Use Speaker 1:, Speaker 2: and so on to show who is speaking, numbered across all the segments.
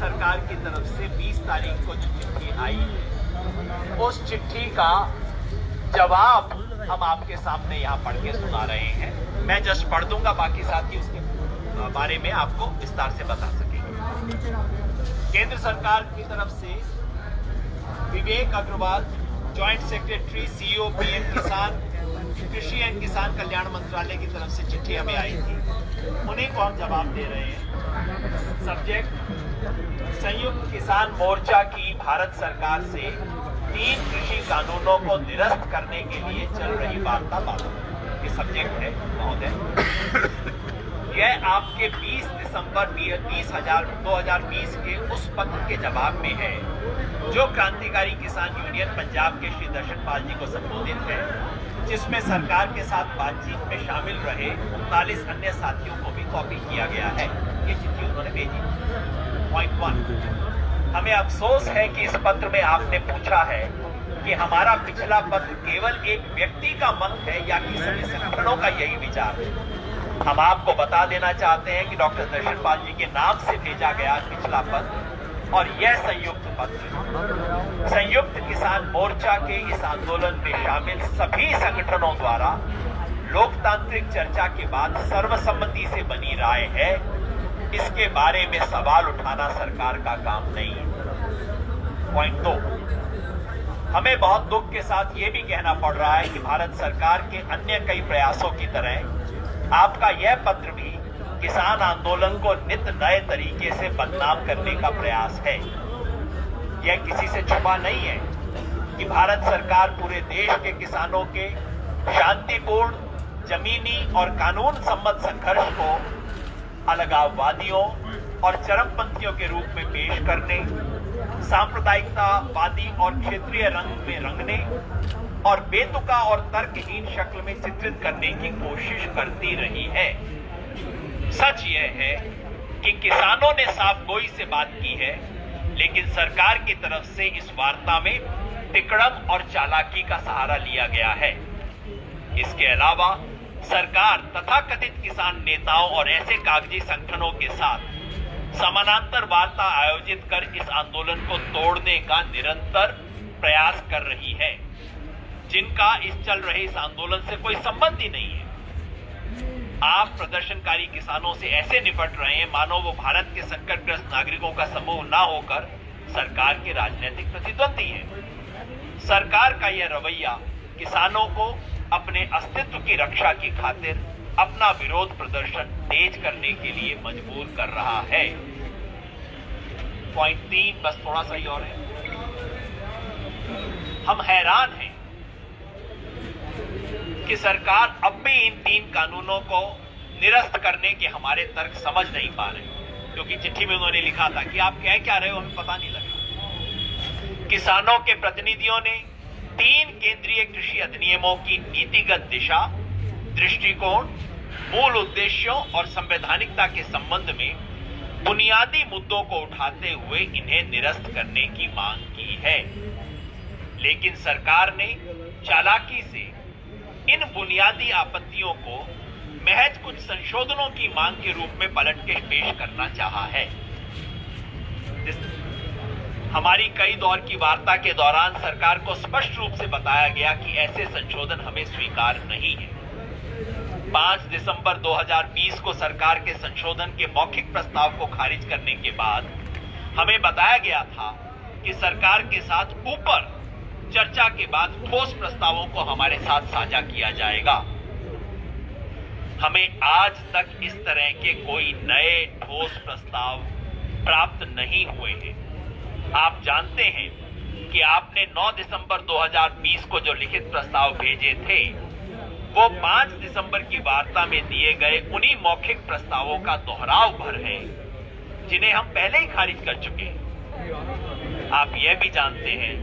Speaker 1: सरकार की तरफ से 20 तारीख को जो चिट्ठी आई है, उस चिट्ठी का जवाब हम आपके सामने यहाँ पढ़ के सुना रहे हैं। मैं जस्ट पढ़ दूंगा, बाकी साथी उसके बारे में आपको विस्तार से बता सकेंगे। केंद्र सरकार की तरफ से Vivek Agarwal, joint secretary CEO PM Kisan, कृषि एवं किसान कल्याण मंत्रालय की तरफ से चिट्ठी हमें आई थी, उन्हीं को हम जवाब दे रहे हैं। सब्जेक्ट: संयुक्त किसान मोर्चा की भारत सरकार से 3 कृषि कानूनों को निरस्त करने के लिए चल रही वार्ता बाधित। ये सब्जेक्ट है महोदय। यह आपके 20 दिसंबर 2020 के उस पत्र के जवाब में है जो क्रांतिकारी किसान यूनियन पंजाब के श्री दर्शन पाल जी को संबोधित है, जिसमें सरकार के साथ बातचीत में शामिल रहे 39 अन्य साथियों को भी कॉपी किया गया है। ये चिट्ठी उन्होंने भेजी। पॉइंट 1, हमें अफसोस है कि इस पत्र में आपने पूछा है कि हमारा पिछला पत्र केवल एक व्यक्ति का मत है या कि सभी संगठनों का यही विचार है। हम आपको बता देना चाहते हैं कि डॉक्टर दर्शन पाल जी के नाम से भेजा गया पिछला पत्र और यह संयुक्त पत्र संयुक्त किसान मोर्चा के इस आंदोलन में शामिल सभी संगठनों द्वारा लोकतांत्रिक चर्चा के बाद सर्वसम्मति से बनी राय है। इसके बारे में सवाल उठाना सरकार का काम नहीं है। पॉइंट 2, हमें बहुत दुख के साथ यह भी कहना पड़ रहा है कि भारत सरकार के अन्य कई प्रयासों की तरह आपका यह पत्र भी किसान आंदोलन को नित नए तरीके से बदनाम करने का प्रयास है। यह किसी से छुपा नहीं है कि भारत सरकार पूरे देश के किसानों के शांतिपूर्ण, जमीनी और कानून सम्मत संघर्ष को अलगाववादियों और चरमपंथियों के रूप में पेश करने, सांप्रदायिकतावादी और क्षेत्रीय रंग में रंगने और बेतुका और तर्कहीन शक्ल में चित्रित करने की कोशिश करती रही है। सच यह है कि किसानों ने साफ गोई से बात की है, लेकिन सरकार की तरफ से इस वार्ता में तिकड़म और चालाकी का सहारा लिया गया है। इसके अलावा सरकार तथाकथित किसान नेताओं और ऐसे कागजी संगठनों के साथ समानांतर वार्ता आयोजित कर इस आंदोलन को तोड़ने का निरंतर प्रयास कर रही है, जिनका इस चल रहे इस आंदोलन से कोई संबंध ही नहीं है। आप प्रदर्शनकारी किसानों से ऐसे निपट रहे हैं मानो वो भारत के संकटग्रस्त नागरिकों का समूह ना होकर सरकार के राजनीतिक प्रतिद्वंदी है। सरकार का यह रवैया किसानों को अपने अस्तित्व की रक्षा की खातिर अपना विरोध प्रदर्शन तेज करने के लिए मजबूर कर रहा है। पॉइंट 3, बस थोड़ा सा ही और है। हम हैरान हैं कि सरकार अब भी इन 3 कानूनों को निरस्त करने के हमारे तर्क समझ नहीं पा रहे, क्योंकि चिट्ठी में उन्होंने लिखा था कि आप कह क्या रहे हो हमें पता नहीं लगा। किसानों के प्रतिनिधियों ने 3 केंद्रीय कृषि अधिनियमों की नीतिगत दिशा, दृष्टिकोण, मूल उद्देश्यों और संवैधानिकता के संबंध में बुनियादी मुद्दों को उठाते हुए इन्हें निरस्त करने की मांग की है, लेकिन सरकार ने चालाकी से इन बुनियादी आपत्तियों को महज कुछ संशोधनों की मांग के रूप में पलट के पेश करना चाहा है। हमारी कई दौर की वार्ता के दौरान सरकार को स्पष्ट रूप से बताया गया कि ऐसे संशोधन हमें स्वीकार नहीं है। 5 दिसंबर 2020 को सरकार के संशोधन के मौखिक प्रस्ताव को खारिज करने के बाद हमें बताया गया था कि सरकार के साथ ऊपर चर्चा के बाद ठोस प्रस्तावों को हमारे साथ साझा किया जाएगा। हमें आज तक इस तरह के कोई नए ठोस प्रस्ताव प्राप्त नहीं हुए हैं। आप जानते हैं कि आपने 9 दिसंबर 2020 को जो लिखित प्रस्ताव भेजे थे, वो 5 दिसंबर की वार्ता में दिए गए उन्हीं मौखिक प्रस्तावों का दोहराव भर है, जिन्हें हम पहले ही खारिज कर चुके हैं। आप यह भी जानते हैं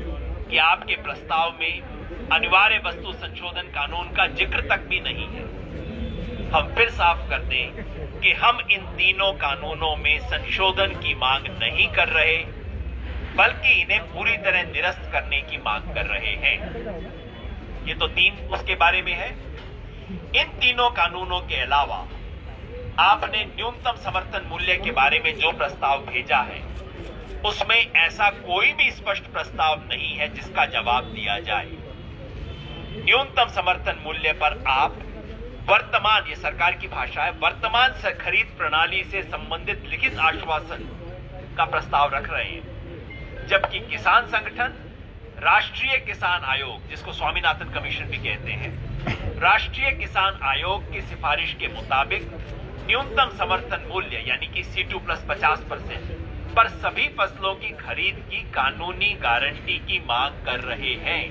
Speaker 1: कि आपके प्रस्ताव में अनिवार्य वस्तु संशोधन कानून का जिक्र तक भी नहीं है। हम फिर साफ कर दें कि हम इन तीनों कानूनों में संशोधन की मांग नहीं कर रहे, बल्कि इन्हें पूरी तरह निरस्त करने की मांग कर रहे हैं। ये तो 3 उसके बारे में है। इन तीनों कानूनों के अलावा आपने न्यूनतम समर्थन मूल्य के बारे में जो प्रस्ताव भेजा है, उसमें ऐसा कोई भी स्पष्ट प्रस्ताव नहीं है जिसका जवाब दिया जाए। न्यूनतम समर्थन मूल्य पर आप वर्तमान, ये सरकार की भाषा है, वर्तमान खरीद प्रणाली से संबंधित लिखित आश्वासन का प्रस्ताव रख रहे हैं, जबकि किसान संगठन राष्ट्रीय किसान आयोग, जिसको स्वामीनाथन कमीशन भी कहते हैं, राष्ट्रीय किसान आयोग की सिफारिश के मुताबिक न्यूनतम समर्थन मूल्य यानी कि C2 प्लस 50% पर सभी फसलों की खरीद की कानूनी गारंटी की मांग कर रहे हैं।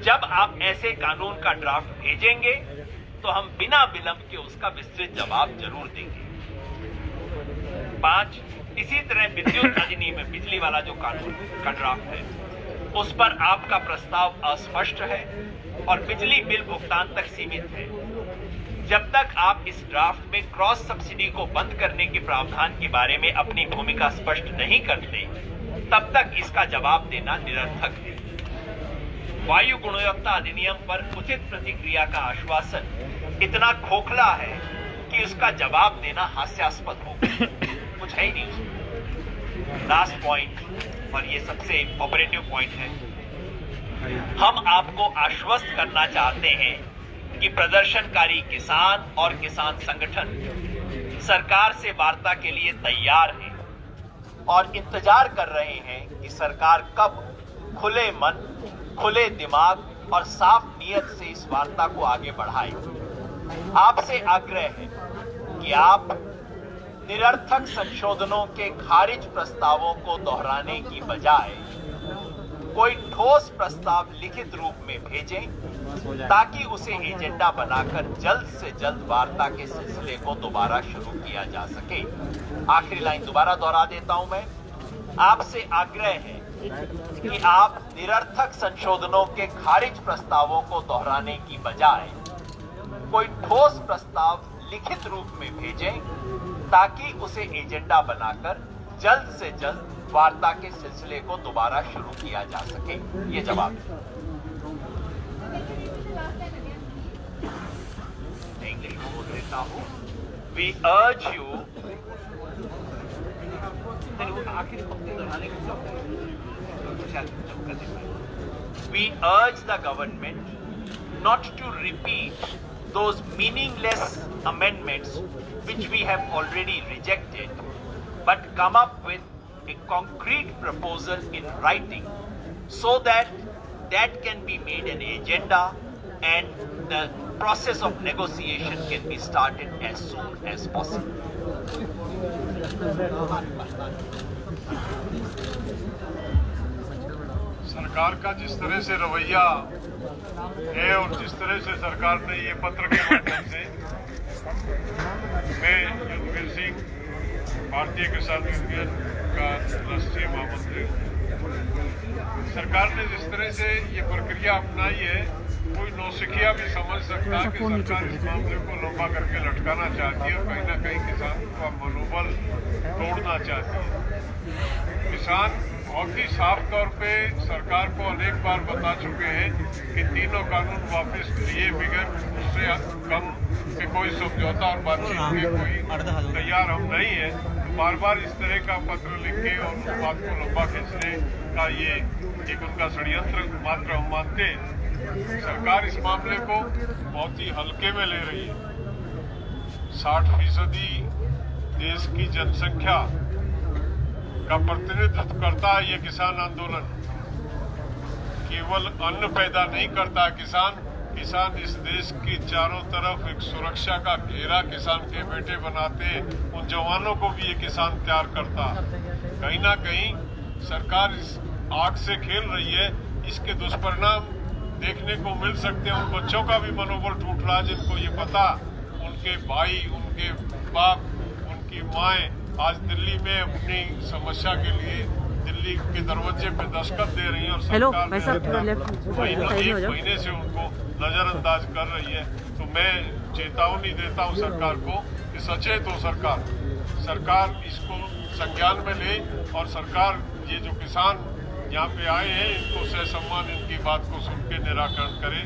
Speaker 1: जब आप ऐसे कानून का ड्राफ्ट भेजेंगे तो हम बिना विलंब के उसका विस्तृत जवाब जरूर देंगे। 5, इसी तरह विद्युत अधिनियम, बिजली वाला जो कानून का ड्राफ्ट है, उस पर आपका प्रस्ताव अस्पष्ट है और बिजली बिल भुगतान तक सीमित है। जब तक आप इस ड्राफ्ट में क्रॉस सब्सिडी को बंद करने के प्रावधान के बारे में अपनी भूमिका स्पष्ट नहीं करते, तब तक इसका जवाब देना निरर्थक है। वायु गुणवत्ता अधिनियम पर उचित प्रतिक्रिया का आश्वासन इतना खोखला है कि उसका जवाब देना हास्यास्पद होगा, कुछ है ही नहीं उसमें। लास्ट पॉइंट, और ये सबसे ऑपरेटिव पॉइंट है, हम आपको आश्वस्त करना चाहते हैं कि प्रदर्शनकारी किसान और किसान संगठन सरकार से वार्ता के लिए तैयार हैं और इंतजार कर रहे हैं कि सरकार कब खुले मन, खुले दिमाग और साफ नीयत से इस वार्ता को आगे बढ़ाए। आपसे आग्रह है कि आप निरर्थक संशोधनों के खारिज प्रस्तावों को दोहराने की बजाय कोई ठोस प्रस्ताव लिखित रूप में भेजें ताकि उसे एजेंडा बनाकर जल्द से जल्द वार्ता के सिलसिले को दोबारा शुरू किया जा सके। आखिरी लाइन दोबारा दोहरा देता हूं मैं, आपसे आग्रह है कि आप निरर्थक संशोधनों के खारिज प्रस्तावों को दोहराने की बजाय कोई ठोस प्रस्ताव लिखित रूप में भेजें ताकि उसे एजेंडा बनाकर जल्द से जल्द वार्ता के सिलसिले को दोबारा शुरू किया जा सके। ये जवाब इंग्लिश में बोल देता हूं। We urge you, we urge the government not to repeat those meaningless amendments which we have already rejected, but come up with a concrete proposal in writing so that that can be made an agenda and the process of negotiation can be started as soon as possible.
Speaker 2: सरकार का जिस तरह से रवैया है और जिस तरह से सरकार ने ये पत्र के माध्यम से, मैं युद्धवीर सिंह, भारतीय किसान यूनियन का राष्ट्रीय महामंत्री हूँ। सरकार ने जिस तरह से ये प्रक्रिया अपनाई है, कोई नौसिखिया भी समझ सकता है कि सरकार इस मामले को लंबा करके लटकाना चाहती है और कहीं ना कहीं किसान का मनोबल तोड़ना चाहती है। किसान बहुत ही साफ तौर पे सरकार को अनेक बार बता चुके हैं कि तीनों कानून वापस लिए बगैर उससे कम के कोई समझौता और बातचीत के कोई तैयार हम नहीं है। तो बार बार इस तरह का पत्र लिख के और उस बात को लंबा खींचने का ये एक उनका षड्यंत्र मात्र हम मानते हैं। सरकार इस मामले को बहुत ही हल्के में ले रही है। 60% देश की जनसंख्या का प्रतिनिधित्व करता है ये किसान आंदोलन। केवल अन्न पैदा नहीं करता किसान इस देश की चारों तरफ एक सुरक्षा का घेरा किसान के बेटे बनाते हैं। उन जवानों को भी ये किसान तैयार करता है। कहीं ना कहीं सरकार इस आग से खेल रही है। इसके दुष्परिणाम देखने को मिल सकते हैं। उन बच्चों का भी मनोबल टूट रहा है जिनको ये पता उनके भाई, उनके बाप, उनकी माएँ आज दिल्ली में अपनी समस्या के लिए दिल्ली के दरवाजे पे दस्तखत दे रही है और सरकार एक महीने से उनको नजरअंदाज कर रही है। तो मैं चेतावनी देता हूं सरकार को कि सचेत हो सरकार इसको संज्ञान में ले और सरकार ये जो किसान यहाँ पे आए हैं इनको सहसम्मान इनकी बात को सुन के निराकरण करे।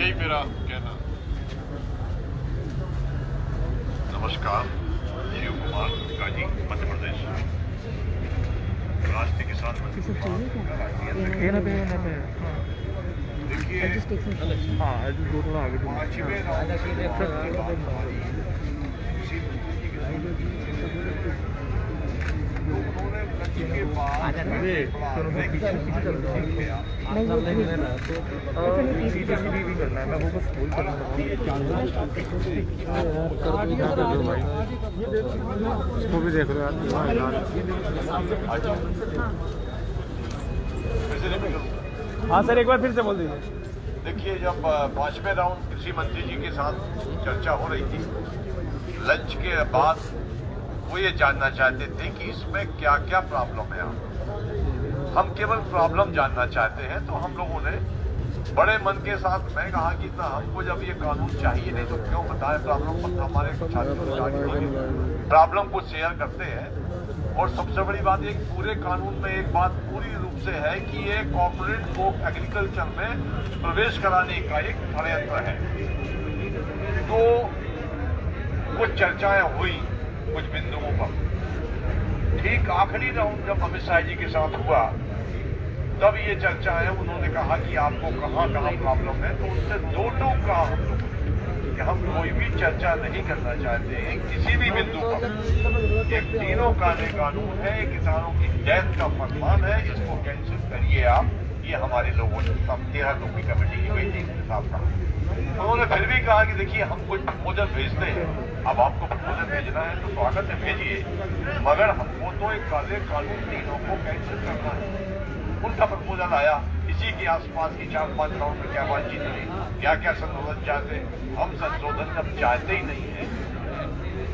Speaker 2: यही मेरा कहना।
Speaker 3: नमस्कार, शिव कुमार काजी, मध्य प्रदेश।
Speaker 2: किसान मंडी
Speaker 3: सब चाहिए क्या
Speaker 4: ये ना पे
Speaker 2: देखिए
Speaker 4: हाँ दो थोड़ा आगे
Speaker 2: 5वें राउंड से जो आपकी बात हमारी कृषि मंत्री जी के साथ तो उन्होंने मंत्री के बाद
Speaker 4: अरे दोनों को पीछे किया
Speaker 3: नहीं वो भी
Speaker 4: भी करना है मैं वो बस बोल कर रहा हूँ उसको भी देख लो यार
Speaker 2: फिर से रिपीट करूँ।
Speaker 4: हाँ सर एक बार फिर से बोल दीजिए।
Speaker 2: देखिए जब 5वें राउंड कृषि मंत्री जी के साथ चर्चा हो रही थी लंच के बाद वो ये जानना चाहते थे कि इसमें क्या क्या प्रॉब्लम है। हम केवल प्रॉब्लम जानना चाहते हैं तो हम लोगों ने बड़े मन के साथ मैं कहा कि ना हमको जब ये कानून चाहिए नहीं तो क्यों बताएं प्रॉब्लम हमारे कुछ प्रॉब्लम को शेयर करते हैं। और सबसे बड़ी बात एक पूरे कानून में एक बात पूरी रूप से है कि ये कॉर्पोरेट को एग्रीकल्चर में प्रवेश कराने का एक षड्यंत्र है। तो कुछ चर्चाएं हुई कुछ बिंदुओं पर। ठीक आखिरी राउंड जब अमित शाह जी के साथ हुआ तब ये चर्चाएं उन्होंने कहा कि आपको कहाँ कहाँ प्रॉब्लम है तो उनसे दो कहा हम लोग कि हम कोई भी चर्चा नहीं करना चाहते हैं किसी भी बिंदु पर। एक तीनों कानून है किसानों की डेथ का फरमान है इसको कैंसिल करिए आप। ये हमारे लोगों ने 13 लोगों की कमेटी की बैठक के साथ कहा। उन्होंने फिर भी कहा कि देखिए हम कुछ प्रपोजल भेजते हैं अब आपको प्रपोजल भेजना है तो स्वागत है भेजिए मगर हमको तो एक काले कानून तीनों को कैंसिल करना है। उनका प्रपोजल आया इसी के आसपास की 4-5 राउंड में क्या बातचीत हुई क्या क्या संशोधन चाहते हैं। हम संशोधन जब चाहते ही नहीं है।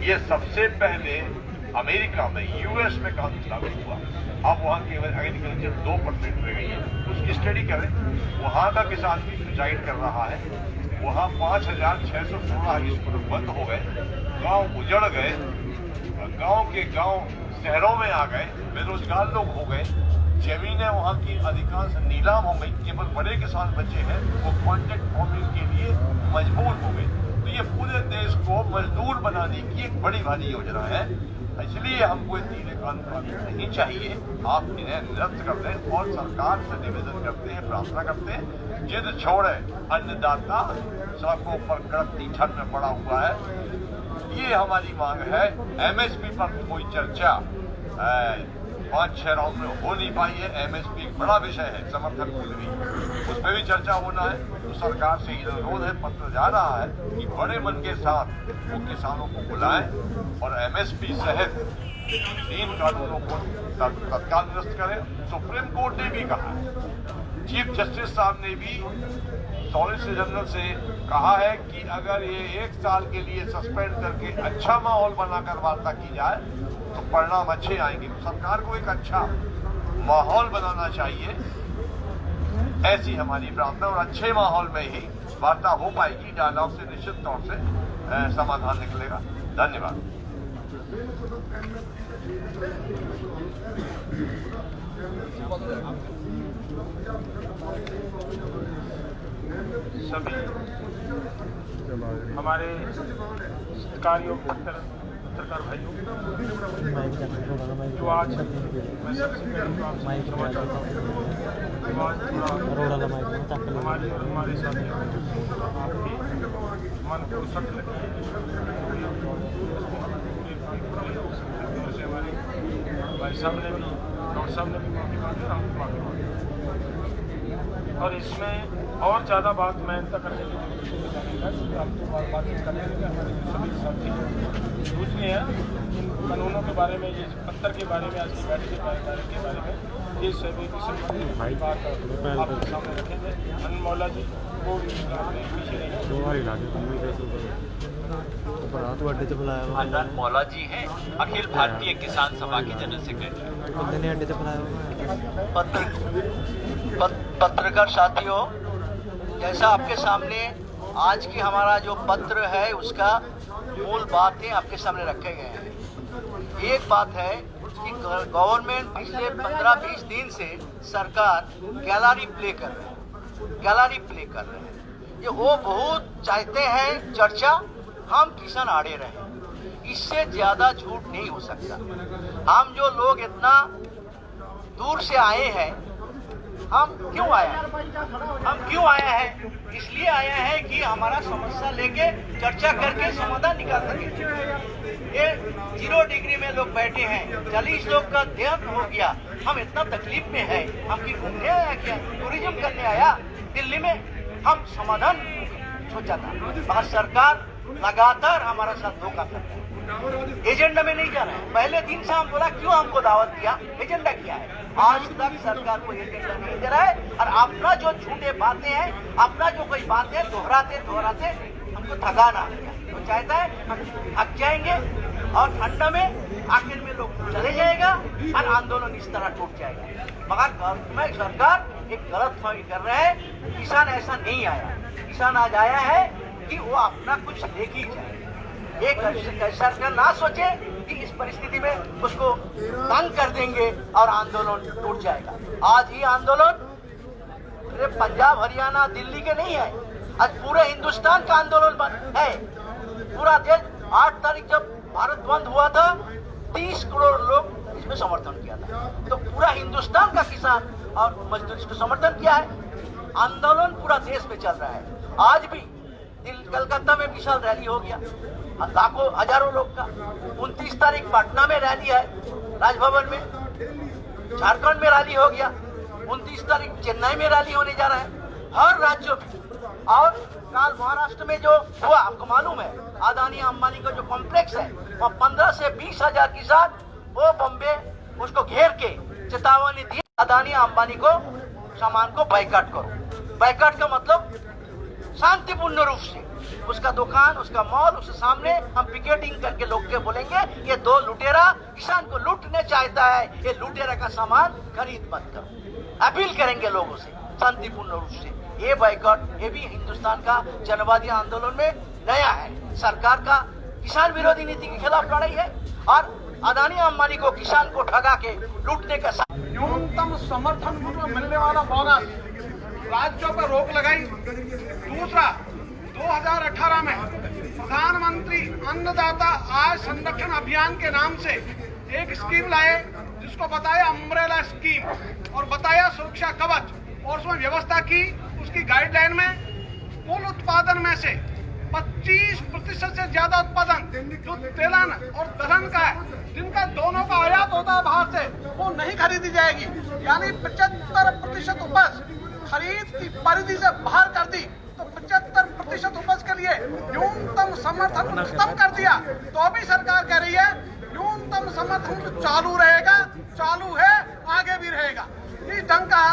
Speaker 2: ये सबसे पहले अमेरिका में यूएस में कानून लागू हुआ अब वहाँ केवल एग्रीकल्चर 2% रह गई है उसकी स्टडी करें। वहाँ का किसान भी सुसाइड कर रहा है। वहाँ 5,616 स्कूल बंद हो गए गांव उजड़ गए गांव के गांव शहरों में आ गए बेरोजगार लोग हो गए जमीनें वहाँ की अधिकांश नीलाम हो गई। केवल बड़े किसान बचे हैं वो कॉन्ट्रैक्ट फार्मिंग के लिए मजबूर हो गए। तो ये पूरे देश को मजदूर बनाने की एक बड़ी भारी योजना है। इसलिए हमको ये तीनों कानून नहीं चाहिए। आप इन्हें निरस्त कर दें और सरकार से निवेदन करते हैं प्रार्थना करते हैं जिद छोड़े अन्नदाता सड़कों पर कड़कती ठंड में पड़ा हुआ है। ये हमारी मांग है। एमएसपी पर कोई चर्चा 5-6 राउंड में हो नहीं पाई है। एमएसपी एक बड़ा विषय है समर्थन मूल्य भी उस पर भी चर्चा होना है। तो सरकार से अनुरोध है पत्र जा रहा है कि बड़े मन के साथ वो किसानों को बुलाएं और एमएसपी सहित 3 कानूनों को तत्काल निरस्त करें। सुप्रीम कोर्ट ने भी कहा है चीफ जस्टिस साहब ने भी सॉलिसिटर जनरल से कहा है कि अगर ये 1 साल के लिए सस्पेंड करके अच्छा माहौल बनाकर वार्ता की जाए तो परिणाम अच्छे आएंगे। तो सरकार को एक अच्छा माहौल बनाना चाहिए ऐसी हमारी प्रार्थना और अच्छे माहौल में ही वार्ता हो पाएगी। डायलॉग से निश्चित तौर से समाधान निकलेगा। धन्यवाद।
Speaker 4: सभी हमारे सत्कारियों पत्रकार भाइयों जो आज मैं सबसे पहले तो आपसे क्षमा चाहता हूँ आज थोड़ा हमारी और हमारे साथियों आपके मन को सट लगी है। हमारे भाई साहब ने भी डॉक्टर साहब ने भी माफी मांगी हम माफी मांगे और इसमें और ज़्यादा बात मैं तक करने की हम तो बातचीत करने के हमारे सभी साथी पूछ रहे हैं इन कानूनों के बारे में ये पत्थर के बारे में आज की बैठक के बारे में ये सभी की बात आपके सामने रखेंगे। अनंत मौला जी वो पीछे नहीं
Speaker 1: अनंत मौला जी हैं अखिल भारतीय किसान सभा के जनरल सेक्रेटरी।
Speaker 5: पत्रकार साथियों जैसा आपके सामने आज की हमारा जो पत्र है उसका मूल बातें आपके सामने रखे गए हैं। एक बात है कि गवर्नमेंट पिछले 15-20 दिन से सरकार गैलरी प्ले कर रहे हैं। ये वो बहुत चाहते हैं चर्चा हम किसान आड़े रहे। इससे ज्यादा झूठ नहीं हो सकता। हम जो लोग इतना दूर से आए हैं। हम क्यों आए हैं? इसलिए आया है कि हमारा समस्या लेके चर्चा करके समाधान निकाल सके। ये 0 डिग्री में लोग बैठे हैं, 40 लोग का देहांत हो गया। हम इतना तकलीफ में है, हम की घूमने आया क्या, टूरिज्म करने आया दिल्ली में? हम समाधान सोचा था, मगर सरकार लगातार हमारा साथ धोखा करता है। एजेंडा में नहीं जा रहा है। पहले दिन से हम बोला क्यों हमको दावत दिया, एजेंडा क्या है? आज तक सरकार को एजेंडा नहीं दे रहा है और अपना जो झूठे बातें हैं, अपना जो कोई बातें दोहराते हमको थकान आ गया। तो चाहता है हम थक जाएंगे और ठंडा में आखिर में लोग चले जाएगा और आंदोलन इस तरह टूट जाएगा। मगर सरकार एक गलत फहमी कर रहे हैं। किसान ऐसा नहीं आया, किसान आज आया है कि वो अपना कुछ लेके ही जाए। एक सरकार ना सोचे कि इस परिस्थिति में उसको तंग कर देंगे और आंदोलन टूट जाएगा। आज ही आंदोलन पंजाब, हरियाणा, दिल्ली के नहीं है, आज पूरे हिंदुस्तान का आंदोलन है। पूरा देश 8 तारीख जब भारत बंद हुआ था, 30 करोड़ लोग इसमें समर्थन किया था। तो पूरा हिंदुस्तान का किसान और मजदूर इसको समर्थन किया है। आंदोलन पूरा देश में चल रहा है। आज भी कलकत्ता में विशाल रैली हो गया, लाखों हजारों लोग का। 29 तारीख पटना में रैली है, राजभवन में। झारखंड में रैली हो गया। 29 तारीख चेन्नई में रैली होने जा रहा है, हर राज्यों में। और कल महाराष्ट्र में जो हुआ, आपको मालूम है, अदानी अंबानी का जो कॉम्प्लेक्स है, वहाँ 15 से 20 हजार किसान वो बॉम्बे उसको घेर के चेतावनी दी, अदानी अंबानी को सामान को बाइकाट करो। बाइकाट का मतलब शांतिपूर्ण रूप से उसका दुकान, उसका मॉल, उसके सामने हम पिकेटिंग करके लोग के बोलेंगे ये 2 लुटेरा किसान को लूटने चाहता है, ये लुटेरा का सामान खरीद मत करो। अपील करेंगे लोगों से शांतिपूर्ण रूप से। ये बाइकॉट, ये भी हिंदुस्तान का जनवादी आंदोलन में नया है। सरकार का किसान विरोधी नीति के खिलाफ लड़ाई है और अदानी अंबानी को, किसान को ठगा के लूटने का।
Speaker 6: न्यूनतम समर्थन मूल्य मिलने वाला बोनस राज्यों पर रोक लगाई। दूसरा, 2018 में प्रधानमंत्री अन्नदाता आय संरक्षण अभियान के नाम से एक स्कीम लाए, जिसको बताया अम्ब्रेला स्कीम और बताया सुरक्षा कवच, और उसमें व्यवस्था की उसकी गाइडलाइन में कुल उत्पादन में से 25% से ज्यादा उत्पादन जो तेलन और दलहन का है, जिनका दोनों का आयात होता है बाहर से, वो नहीं खरीदी जाएगी। यानी 75% उपज खरीद की परिधि से बाहर कर दी। तो 75% उपज के लिए न्यूनतम समर्थन खत्म कर दिया। तो अभी सरकार कह रही है न्यूनतम समर्थन चालू रहेगा, चालू है, आगे भी रहेगा। इस ढंग का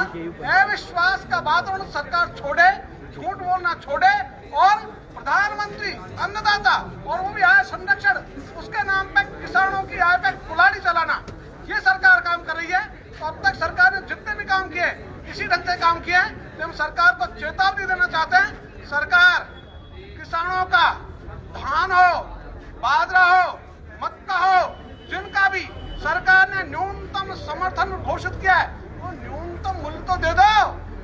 Speaker 6: अविश्वास का वातावरण सरकार छोड़े, झूठ बोलना छोड़े और प्रधानमंत्री अन्नदाता और वो भी आय संरक्षण, उसके नाम पे किसानों की आय पे कुल्हाड़ी चलाना, ये सरकार काम कर रही है। तो अब तक सरकार ने जितने भी काम किए इसी ढंग से काम किए। तो हम सरकार को चेतावनी देना चाहते हैं, सरकार किसानों का धान हो, बाजरा हो, मक्का हो, जिनका भी सरकार ने न्यूनतम समर्थन घोषित किया है, वो न्यूनतम मूल्य तो दे दो,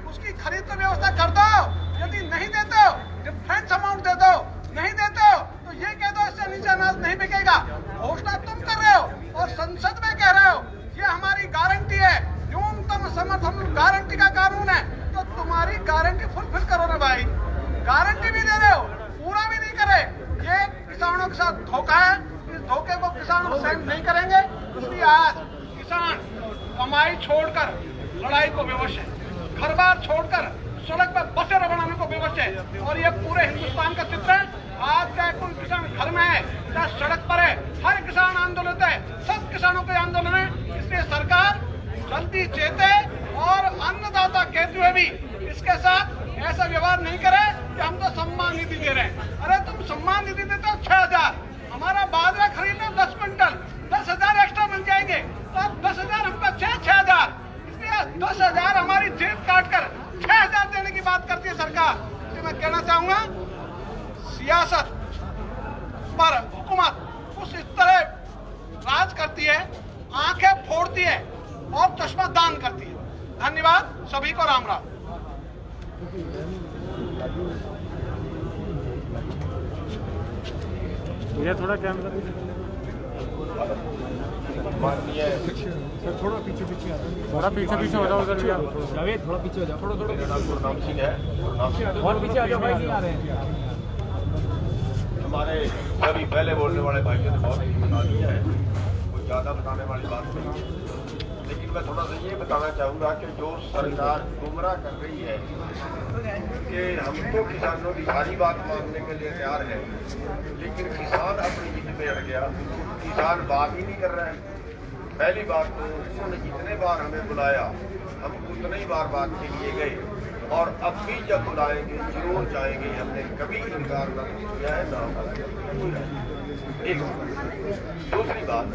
Speaker 6: उसकी खरीद की व्यवस्था कर दो। यदि नहीं देते हो, डिफरेंस अमाउंट दे दो। नहीं देते हो तो ये कह दो इससे नीचे अनाज नहीं बिकेगा। घोषणा तुम कर रहे हो और संसद में कह रहे हो ये हमारी गारंटी है, न्यूनतम समर्थन गारंटी का कानून है। तो तुम्हारी गारंटी फुलफिल करो ना भाई। गारंटी भी दे रहे हो, पूरा भी नहीं करे, ये किसानों के साथ धोखा है। इस धोखे को किसान सहन नहीं करेंगे। इसलिए आज किसान कमाई छोड़कर लड़ाई को विवश है, घर बार छोड़कर सड़क पर बसें बनाने को विवश है। और ये पूरे हिंदुस्तान का चित्र है। आज चाहे कोई किसान घर में है, चाहे सड़क पर है, हर किसान आंदोलित है, सब किसानों के आंदोलन है। इसलिए सरकार जल्दी चेते और अन्नदाता कहते हुए भी इसके साथ ऐसा व्यवहार नहीं करे कि हम तो सम्मान निधि दे रहे हैं। अरे तुम सम्मान निधि देते हो 6000, हमारा बाजरा खरीदना 10 क्विंटल, 10,000 एक्स्ट्रा मिल जाएंगे। तो अब 10,000 हमका 6,000, इसलिए 10,000 हमारी जेब काट कर 6,000 देने की बात करती है सरकार। इसलिए मैं कहना चाहूंगा, सियासत पर हुकूमत उस तरह राज करती है, आंखें फोड़ती है और चश्मा दान करती है। धन्यवाद, सभी को राम राम।
Speaker 4: ये थोड़ा कैमरा
Speaker 2: माननीय
Speaker 4: थोड़ा पीछे पीछे हो जाओ उधर भैया। जावेद थोड़ा पीछे हो जाओ, थोड़ा
Speaker 2: गुरनाम सिंह है,
Speaker 4: और पीछे आ जाओ भाई, नहीं आ रहे हैं।
Speaker 2: हमारे सभी पहले बोलने वाले भाइयों ने बहुत कुछ बता दिया है, कोई ज़्यादा बताने वाली बात नहीं है। लेकिन मैं थोड़ा सा ये बताना चाहूँगा कि जो सरकार गुमराह कर रही है कि हमको किसानों की सारी बात मानने के लिए तैयार है, लेकिन किसान अपनी जिद में अड़ गया। किसान बात ही नहीं कर रहा है। पहली बात तो उन्होंने जितने बार हमें बुलाया हम उतने ही बार बात के लिए गए, और अब भी जब बुलाएंगे जरूर जाएंगे। हमने कभी इनकार न किया है ना। एक दूसरी बात,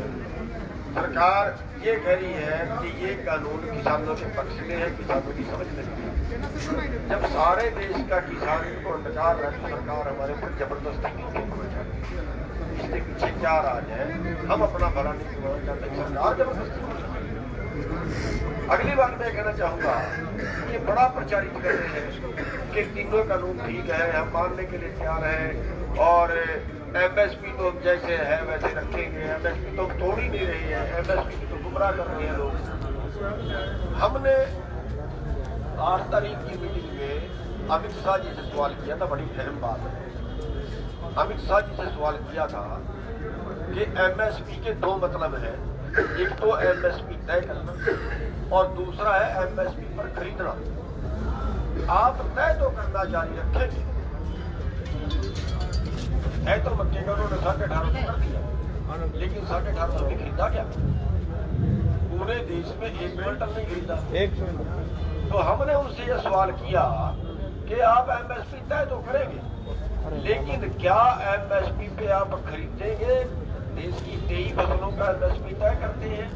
Speaker 2: सरकार ये कह रही है कि ये कानून किसानों के पक्ष में है, किसानों की समझ में नहीं है। जब सारे देश का किसान को नकार है तो सरकार हमारे ऊपर जबरदस्ती क्यों करना चाहती है? इसके पीछे क्या राज है? हम अपना भला नहीं करना चाहते, सरकार जबरदस्ती। अगली बात मैं कहना चाहूँगा कि बड़ा प्रचारित कर रहे हैं कि तीनों कानून ठीक है, हम मानने के लिए तैयार हैं, और एमएसपी तो जैसे है वैसे रखेंगे। एमएसपी तो तोड़ ही नहीं रही है, एमएसपी की तो गुमराह कर रहे हैं लोग। हमने 8 तारीख की मीटिंग में अमित शाह जी से सवाल किया था, बड़ी अहम बात है। अमित शाह जी से सवाल किया था कि एमएसपी के दो मतलब हैं, एक तो एमएसपी तय करना और दूसरा है एमएसपी पर खरीदना। आप तय तो करना जारी रखेंगे, है तो मक्के का उन्होंने 1850 कर दिया, लेकिन 1850 में खरीदा क्या? पूरे देश में 1 क्विंटल नहीं खरीदा। तो हमने उनसे यह सवाल किया कि आप एमएसपी तय तो करेंगे, लेकिन क्या एमएसपी पे आप खरीदेंगे? देश की 23 फसलों का एमएसपी तय करते हैं,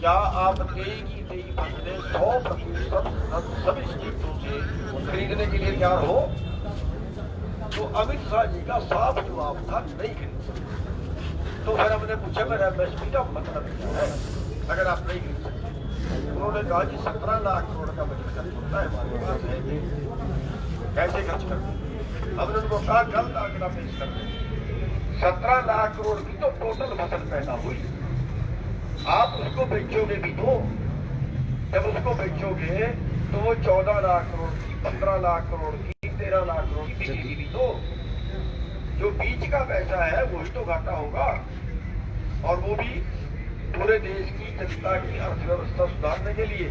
Speaker 2: क्या आप 23 फसलें 100% सभी स्टेटों से खरीदने के लिए तैयार हो? तो अमित शाह जी का साफ जवाब था, नहीं खरीद। तो फिर हमने पूछा मेरा एमएसपी का मतलब क्या है अगर आप नहीं खरीद सकते? उन्होंने कहा जी 17 लाख करोड़ का बजट खर्च होता है हमारे पास है, कैसे खर्च करते? हमने उनको कहा गलत आंकड़ा पेश कर दें। 17 लाख करोड़ की तो टोटल फसल पैदा हुई, आप उसको बेचोगे भी तो, जब उसको बेचोगे तो वो 14 लाख करोड़ की, 15 लाख करोड़ की, 13 लाख करोड़ की बिकेगी भी तो। जो बीच का पैसा है वही तो घाटा होगा, और वो भी पूरे देश की जनता की अर्थव्यवस्था सुधारने के लिए।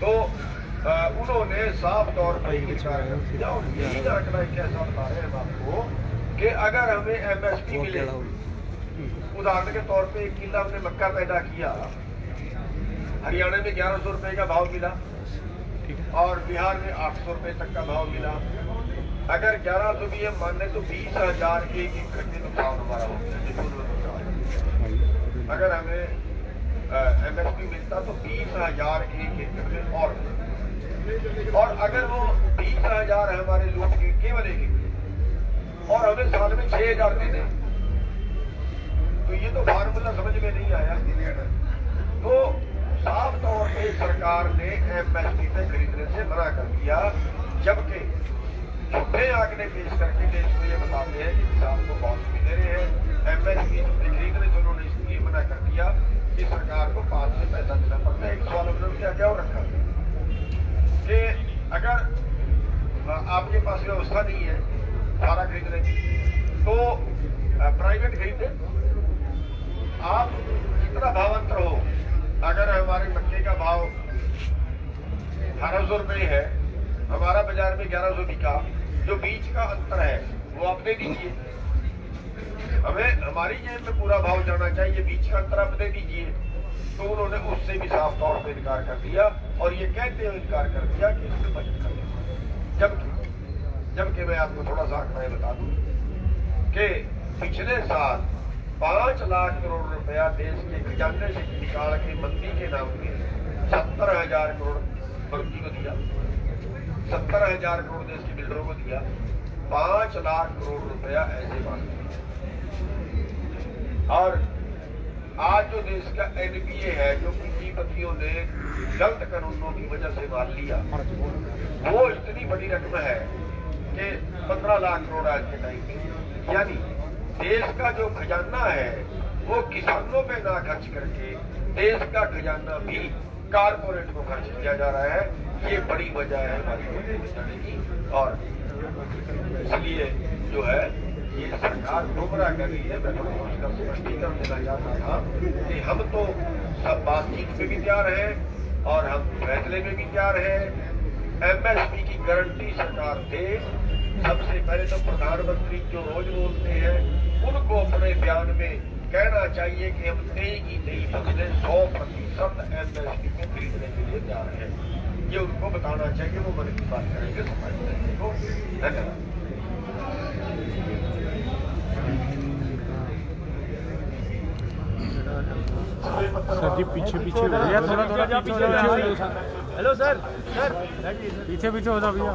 Speaker 2: तो उन्होंने साफ तौर पर इनकार कर दिया, और यही आंकड़ा कैसा बता रहे हैं आपको कि अगर हमें एमएसपी मिले, उदाहरण के तौर पे 1 किलो हमने मक्का पैदा किया, हरियाणा में 1100 रुपए का भाव मिला और बिहार में 800 रुपए तक का भाव मिला। अगर 1100 भी हम मान लें तो 20,000 एक घंटे का भाव हमारा हो गया। अगर हमें एमएसपी मिलता तो 20,000 एक एकड़ में, और अगर वो 20,000 हमारे लोग केवल एक और हमें साल में 6,000 देते, तो ये तो फार्मूला समझ में नहीं आया। तो साफ तौर पे सरकार ने एमएसपी पे खरीदने से मना कर दिया, जबकि झूठे आंकड़े पेश करके देश को ये बताते हैं कि किसान को बहुत दे रहे हैं। एमएसपी खरीदने से उन्होंने इसलिए मना कर दिया कि सरकार को 5 से पैसा देना पड़ता है। एक सवाल उन्होंने क्या रखा कि अगर आपके पास व्यवस्था नहीं है सारा खरीदने की, तो प्राइवेट खरीदे। आप जितना भाव अंतर हो, अगर हमारे मक्के का भाव 1800 रुपये है, हमारा बाजार में 1100 बिका, जो बीच का अंतर है वो आप दे दीजिए। हमें हमारी जेब में पूरा भाव जाना चाहिए, बीच का अंतर आप दे दीजिए। तो उन्होंने उससे भी साफ तौर पर इनकार कर दिया, और ये कहते हुए इनकार कर दिया कि इसमें बचत कर दें। जबकि मैं आपको थोड़ा सा आंकड़ा बता दूं कि पिछले साल 5 लाख करोड़ रुपया देश के खजाने से निकाल के मंदी के नाम पे 70,000 करोड़ मंदी को दिया, 70,000 करोड़ देश के बिल्डरों को दिया, 5 लाख करोड़ रुपया ऐसे बांट दिया। और आज जो देश का एनपीए है, जो पूंजीपतियों ने गलत कानूनों की वजह से मार लिया, वो इतनी बड़ी रकम है कि 15 लाख करोड़ आज के टाइम में। यानी देश का जो खजाना है
Speaker 7: वो किसानों पे ना खर्च करके देश का खजाना भी कारपोरेट को खर्च किया जा रहा है। ये बड़ी वजह है हमारी नौकरी बचाने की, और इसलिए जो है ये सरकार गुमराह कर रही है। मैं उसका स्पष्टीकरण देना चाहता था कि हम तो सब बातचीत में भी तैयार हैं और हम फैसले में भी तैयार हैं। MSP की गारंटी सरकार दे। सबसे पहले तो प्रधानमंत्री जो रोज बोलते हैं उनको अपने बयान में कहना चाहिए कि हम नई की नई फसलें 100% MSP में खरीदने के लिए तैयार हैं। ये उनको बताना चाहिए, वो मन की बात करेंगे समझ को। धन्यवाद।
Speaker 3: सर जी पीछे पीछे हो भैया, थोड़ा थोड़ा पीछे हो जाओ। हेलो सर, पीछे पीछे हो जाओ भैया।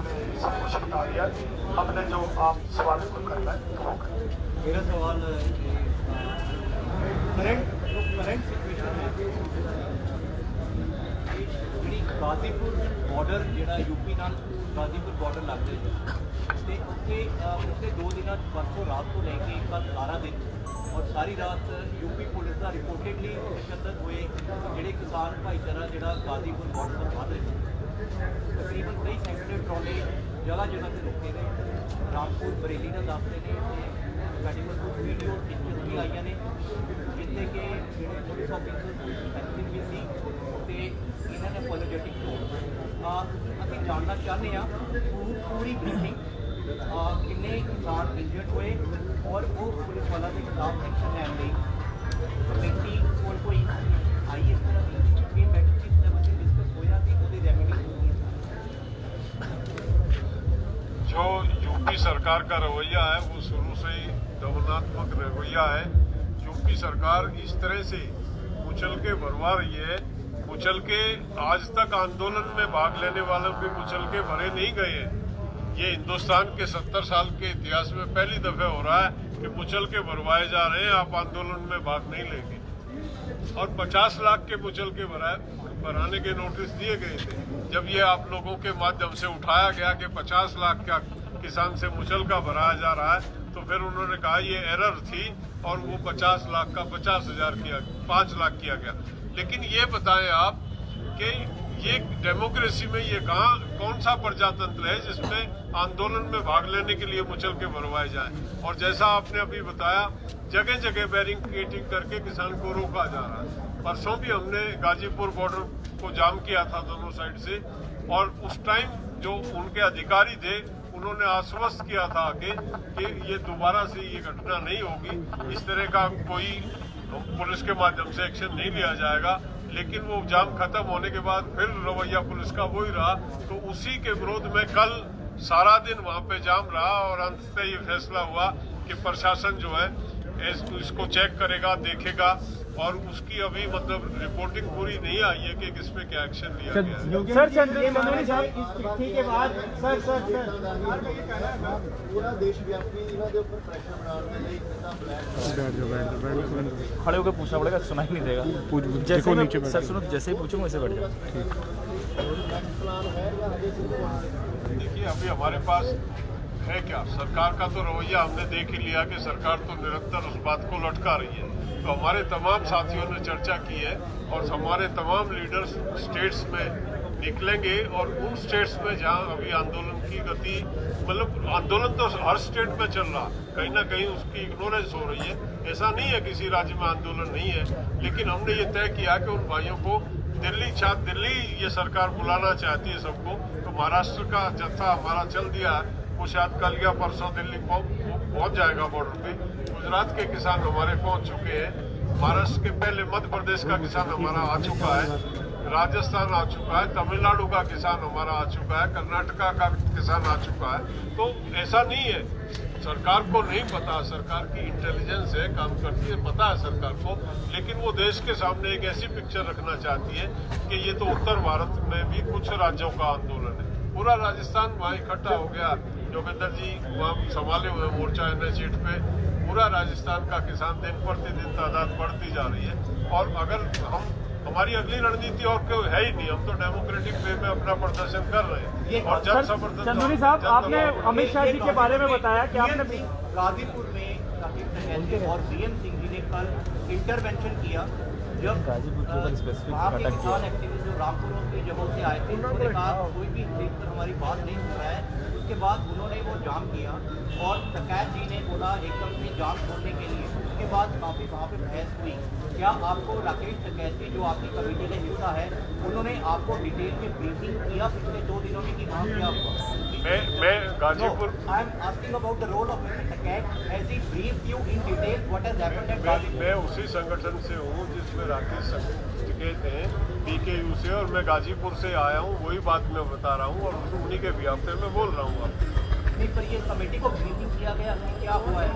Speaker 4: अपने जो आप सवाल करना है
Speaker 5: मेरा सवाल
Speaker 8: करंट सिचुएशन ਜਿਹੜੀ ਗਾਜ਼ੀਪੁਰ ਬਾਰਡਰ ਜਿਹੜਾ ਯੂਪੀ ਨਾਲ ਗਾਜ਼ੀਪੁਰ ਬਾਰਡਰ ਲੱਗਦੇ ਤੇ ਉੱਥੇ ਪਿਛਲੇ 2 ਦਿਨਾਂ ਪਰਸੋਂ ਰਾਤ ਤੋਂ ਲੈ ਕੇ ਕੱਲ 12 ਦਿਨ ਔਰ ਸਾਰੀ ਰਾਤ ਯੂਪੀ ਪੁਲਿਸ ਦਾ ਰਿਪੋਰਟਡਲੀ ਤਸ਼ੱਦਦ ਹੋਏ ਜਿਹੜੇ ਕਿਸਾਨ ਭਾਈਚਾਰਾ ਜਿਹੜਾ ਗਾਜ਼ੀਪੁਰ ਬਾਰਡਰ ਤੋਂ ਵੱਧ ਰਹੇ ਤਕਰੀਬਨ ਕਈ ਸੈਂਕੜੇ ਟਰਾਲੇ ਜਗ੍ਹਾ ਜਗ੍ਹਾ ਤੇ ਰੁਕੇ ਨੇ। ਰਾਮਪੁਰ ਬਰੇਲੀ ਦਾ ਦੱਸਦੇ ਨੇ ਤੇ ਸਾਡੇ ਕੋਲ ਕੁਝ ਵੀਡੀਓ ਪਿਕਚਰਸ ਵੀ ਆਈਆਂ ਨੇ ਜਿੱਥੇ ਕਿ ਜਿਹੜੇ ਪੁਲਿਸ ਆਫੀਸਰ ਐਕਟਿਵ ਵੀ ਸੀ ਤੇ ਇਹਨਾਂ ਨੇ ਅਪੋਲੋਜੈਟਿਕ ਟੋਨ ਅਸੀਂ ਜਾਣਨਾ ਚਾਹੁੰਦੇ ਹਾਂ ਪੂਰੀ ਬਰੀਫਿੰਗ ਕਿੰਨੇ ਕਿਸਾਨ ਇੰਜਰਡ ਹੋਏ ਔਰ ਉਹ ਪੁਲਿਸ ਵਾਲਾ ਦੇ ਖਿਲਾਫ ਐਕਸ਼ਨ ਲੈਣ ਲਈ ਕਮੇਟੀ ਕੋਲ ਕੋਈ ਆਈ ਇਸ ਤਰ੍ਹਾਂ ਦੀ ਮੈਟ੍ਰਿਕ ਲੈਵਲ ਤੇ ਡਿਸਕਸ ਹੋਇਆ ਕਿ ਉਹਦੀ ਰੈਮੇਡੀ
Speaker 2: जो यूपी सरकार का रवैया है वो शुरू से ही दमनात्मक रवैया है। यूपी सरकार इस तरह से कुचल के भरवा रही है, कुचल के आज तक आंदोलन में भाग लेने वालों के कुचल के भरे नहीं गए हैं। ये हिंदुस्तान के 70 साल के इतिहास में पहली दफे हो रहा है कि कुचल के भरवाए जा रहे हैं, आप आंदोलन में भाग नहीं लेंगे। और 50 लाख के कुचल के भराने के नोटिस दिए गए थे। जब ये आप लोगों के माध्यम से उठाया गया कि 50 लाख का किसान से मुचल का भराया जा रहा है, तो फिर उन्होंने कहा ये एरर थी और वो 50 लाख का 50,000 किया, 5 लाख किया गया। लेकिन ये बताएं आप कि ये डेमोक्रेसी में ये कौन सा प्रजातंत्र है जिसमें आंदोलन में भाग लेने के लिए मुचल के भरवाए जाए। और जैसा आपने अभी बताया जगह जगह बैरिकेडिंग करके किसान को रोका जा रहा है। परसों भी हमने गाजीपुर बॉर्डर को जाम किया था दोनों साइड से, और उस टाइम जो उनके अधिकारी थे उन्होंने आश्वस्त किया था कि ये दोबारा से ये घटना नहीं होगी, इस तरह का कोई पुलिस के माध्यम से एक्शन नहीं लिया जाएगा। लेकिन वो जाम खत्म होने के बाद फिर रवैया पुलिस का वही रहा, तो उसी के विरोध में कल सारा दिन वहाँ पे जाम रहा और अंततः ये फैसला हुआ कि प्रशासन जो है इसको चेक करेगा, देखेगा, और उसकी अभी मतलब रिपोर्टिंग पूरी नहीं आई है कि किस पे क्या एक्शन लिया गया है।
Speaker 3: सर चंद्रमौली साहब इस चिट्ठी के बाद सर
Speaker 5: पूरा देशव्यापी इन्होंने ऊपर प्रेशर बनाने के लिए इतना
Speaker 9: खड़े होकर पूछना पड़ेगा, सुनाई नहीं देगा। जैसे नीचे सर सुनो, जैसे ही पूछूंगा वैसे बैठ जाओ।
Speaker 2: देखिए अभी हमारे पास है क्या, सरकार का तो रवैया हमने देख ही लिया कि सरकार तो निरंतर उस बात को लटका रही है। तो हमारे तमाम साथियों ने चर्चा की है और हमारे तमाम लीडर्स स्टेट्स में निकलेंगे, और उन स्टेट्स में जहां अभी आंदोलन की गति, मतलब आंदोलन तो हर स्टेट में चल रहा, कहीं ना कहीं उसकी इग्नोरेंस हो रही है। ऐसा नहीं है किसी राज्य में आंदोलन नहीं है, लेकिन हमने ये तय किया कि उन भाइयों को दिल्ली ये सरकार बुलाना चाहती है सबको, तो महाराष्ट्र का जत्था हमारा चल दिया है, वो शायद कल या परसों दिल्ली पहुंच जाएगा बॉर्डर पे। गुजरात के किसान हमारे पहुंच चुके हैं, महाराष्ट्र के पहले मध्य प्रदेश का किसान हमारा आ चुका है, राजस्थान आ चुका है, तमिलनाडु का किसान हमारा आ चुका है, कर्नाटका का किसान आ चुका है। तो ऐसा नहीं है सरकार को नहीं पता, सरकार की इंटेलिजेंस है, काम करती है, पता है सरकार को, लेकिन वो देश के सामने एक ऐसी पिक्चर रखना चाहती है कि ये तो उत्तर भारत में भी कुछ राज्यों का आंदोलन है। पूरा राजस्थान वहाँ इकट्ठा हो गया, योगेंद्र जी वहाँ संभाले हुए मोर्चा NH8 पे, पूरा राजस्थान का किसान दिन प्रतिदिन तादाद बढ़ती जा रही है। और अगर हमारी अगली रणनीति और कोई है ही नहीं, हम तो डेमोक्रेटिक वे में अपना प्रदर्शन कर रहे हैं। और जन समर्थन
Speaker 3: चंदौली साहब आपने अमित शाह जी के बारे में बताया कि आपने
Speaker 8: गाजीपुर में काफी कहते और सीएम सिंह जी ने कल इंटरवेंशन किया जब वहाँ पे किसान एक्टिविस्ट जो रामपुर की जगहों से आए थे उन्होंने कहा कोई भी देख कर हमारी बात नहीं सुन रहा है। उसके बाद उन्होंने वो जाम किया और टकैत जी ने बोला एकदम से जाम छोड़ने के लिए। उसके बाद काफ़ी वहाँ पे बहस हुई। क्या आपको राकेश टकैत जो आपकी कमेटी का हिस्सा है उन्होंने आपको डिटेल में ब्रीफिंग किया पिछले 2 दिनों में कि वहाँ क्या हुआ?
Speaker 2: मैं Ghazipur
Speaker 8: I am asking about the role of mister Tikait has he briefed you in detail what has happened at Ghazipur?
Speaker 2: मैं उसी संगठन से हूँ जिसमें राकेश टकैत हैं PKU से, और मैं गाजीपुर से आया हूँ। वही बात मैं बता रहा हूँ और उन्हीं के बिहाफ पे मैं बोल रहा हूँ आपको।
Speaker 8: नहीं, पर ये कमेटी को ब्रीफिंग किया गया कि क्या हुआ है?